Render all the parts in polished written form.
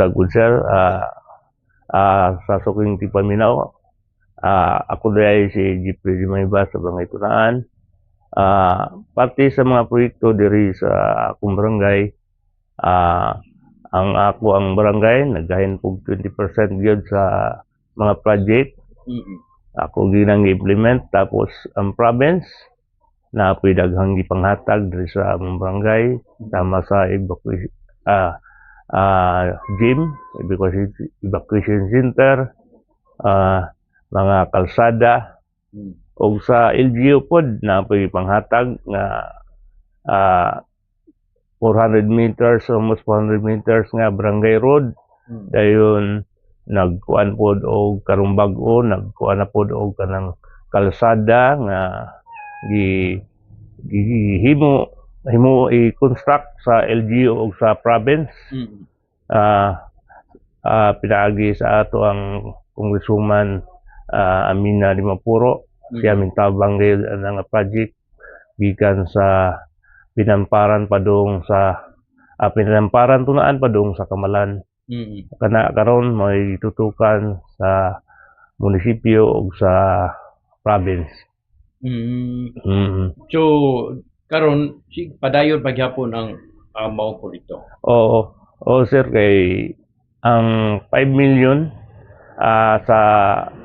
buntag po sir, sa suking Tipaminaw. Ako dahil si Jeffrey Dimayba sa Barangay Tunaan. Pati sa mga proyekto diri sa akong barangay, ang barangay naggahin po 20% gyud sa mga project. Ako ginang implement, tapos ang province na daghang gipanghatag diri sa among barangay sama sa gym, evacuation center, mga kalsada, o sa LGU pod na panghatag nga 400 meters, almost 400 meters nga barangay road. Dayon nagkuan pod og karong bag-o, nagkuan na pod og kanang kalsada nga himo i-construct sa LGU o sa province. Pinaagi sa ato ang Congresswoman Amina Limapuro. Siya mintabang gyud ang project gikan sa Pinamparan padung sa Pinamparan Tunaan padung sa Kamalan. Kana karon may tutukan sa munisipyo ug sa province. So karon padayon pagyapon ang mao proyekto. Oo sir, kay ang 5 million sa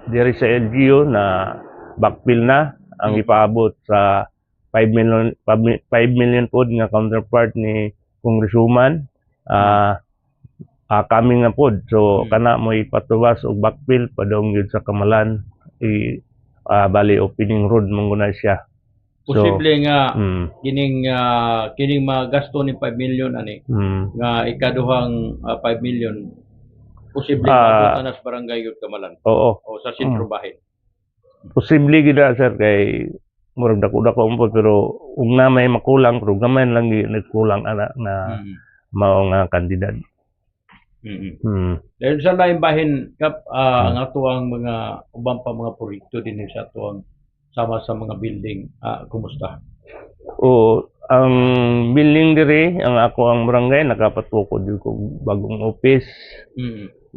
diri sa LGU na backfill na ang ipaabot sa 5 million pod nga counterpart ni Congresswoman kami nga pod. So kana mo ipatubas og backfill padung gyud sa Kamalan, bali opening road manguna siya. Posible nga kining magasto ni 5 million ani nga ikaduhang 5 million posible maabot na sa barangay yun Kamalan. Oo. O sa sentro bahin. Posible gid sir, kay murag dako-dako mo, pero ug na may makulang pero gamay lang nagkulang ana na mao nga kandidat. Dahil sa lain bahin kap ang ato ang mga ubang pa mga proyekto din sa ato ang sama sa mga building, kumusta? Ang building diri ang ako barangay nakapatukod jud ko bagong office.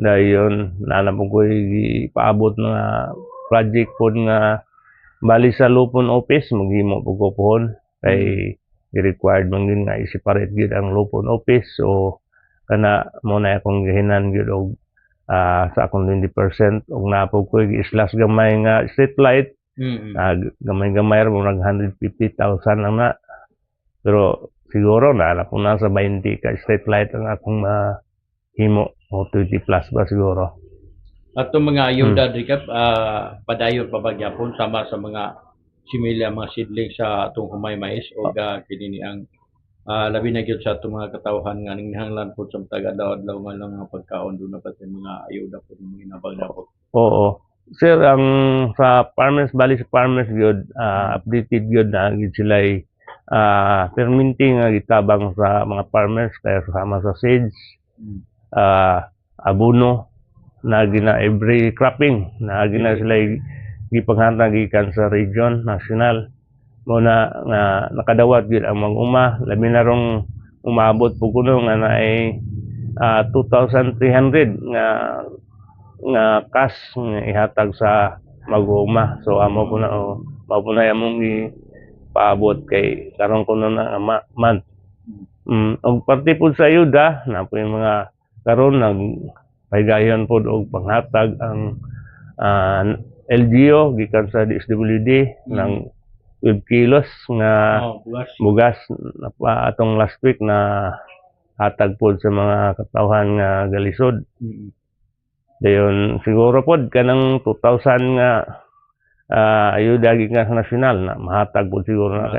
Dayon naala ko ipaabot nga project pod nga bali sa lupon office maghimo pug ko pohon kay required man gyud nga i-separate gyud ang lupon office. So kana mo na akong gihinan gyud og sa akong 20% og napog ko i-slash gamay nga street light. Gamay-gamay ra mo nag 150,000 lang na. Pero siguro na po nasa 20 ka street light ang akong himo o 20 plus ba siguro. At itong mga ayuda Rikap, padayon pa bagyapon sama sa mga similya, mga seedling sa itong humay mais o kinini ang labi na gyud sa itong mga katawhan nga ninghanglan po sa taga-adlaw-adlaw nga lang nga pagkaon doon na pati mga ayuda po ng mga nabag po. Oo. Sir, ang sa farmers, bali sa farmers gyud updated gyud na gyud sila permitting nga gitabang sa mga farmers kaya sama sa seeds, abono na gina every cropping na gina sila gipanghatag gikan sa region national mo na nga nakadawat gyud ang mag-uma, labi na rong umabot po kuno nga naay 2,300 nga cash nga ihatag sa mag-uma. So amo po na mao po na among paabot kay karon kuno na month. Og parte po sa ayuda na po yung mga karon nagpaygayon po og panghatag ang LGU gikan sa DSWD ng 12 kilos nga bugas na atong last week na hatag po sa mga katawhan nga galisod. Dayon siguro pod kanang 2,000 nga ayuda gikan sa nasyonal na mahatag po siguro na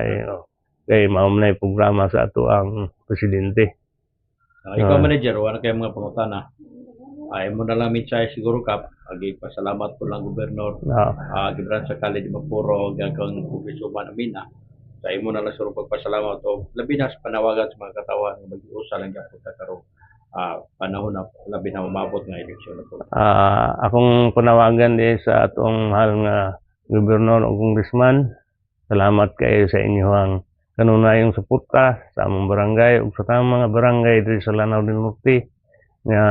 kay mao na programa sa ato ang presidente. Ikaw manager, wala kay mga pangutana. Ay mo na lang mitsay siguro Kap, pasalamat po lang gobernador Gibran sa Kali di Mapuro gagawang Congresswoman Amina. Sa imo na lang siguro pagpasalamat o labi na sa panawagan sa mga katawan nga mag-usa lang gyapon karon panahon na labi na umabot nga eleksyon na po. Akong panawagan sa atong mahal nga gobernador o congressman, salamat kayo sa inyong kanunayong suporta sa among barangay ug sa tamang mga barangay diri sa Lanao del Norte. nga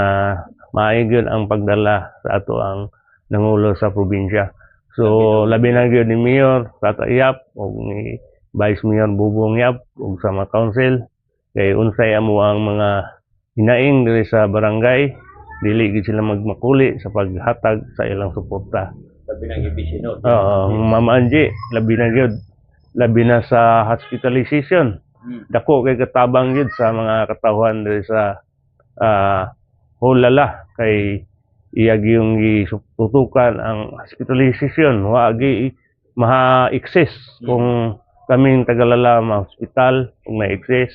maayo gyud ang pagdala sa ato ang nangulo sa probinsya. So labi na gyud ni Mayor Tata Yap ug ni Vice Mayor Bubong Yap ug sa mga council kay unsay amo ang mga hinaing diri sa barangay, dili gid sila magmakuli sa paghatag sa ilang suporta. Sabi ng ibisino. Oo, Mama Angie, labi na gyud, labi na sa hospitalization. Dako kay katabang gyud sa mga katawhan diri sa Hulala kay iyag yung gitutukan ang hospitalization wa gi maha-excess kung kaming tagalala ma-hospital kung na-excess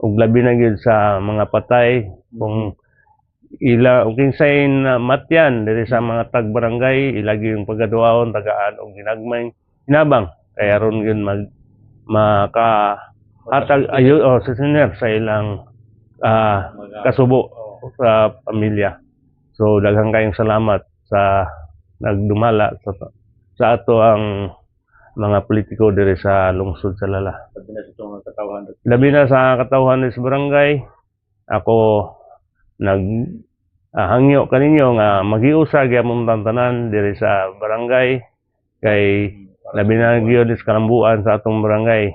ug labi na gyud sa mga patay kung ila ug kinsay na matyan diri sa mga tag-barangay ilagi yung pagaduawon tagaan og ginagmay hinabang kay aron gyud makahatag ayo sa senior sa ilang kasubo sa pamilya. So daghang kayong salamat sa nagdumala sa ato ang mga politiko diri sa lungsod sa Lala. Sabi na sa itong katawhan. Labi na sa katawhan sa barangay, ako hangyo kaninyo nga magiusa gyapon tanan diri sa barangay kay labi na gyud sa kalambuan sa atong barangay.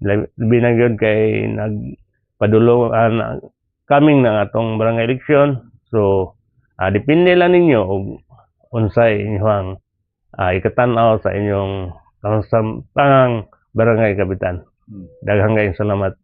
Labi na gyud kay nagpadulungan kaming ng atong barangay eleksyon. So depende lang ninyo og unsay inyong ikatan-aw sa inyong tangang barangay kapitan. Daghang kayong salamat.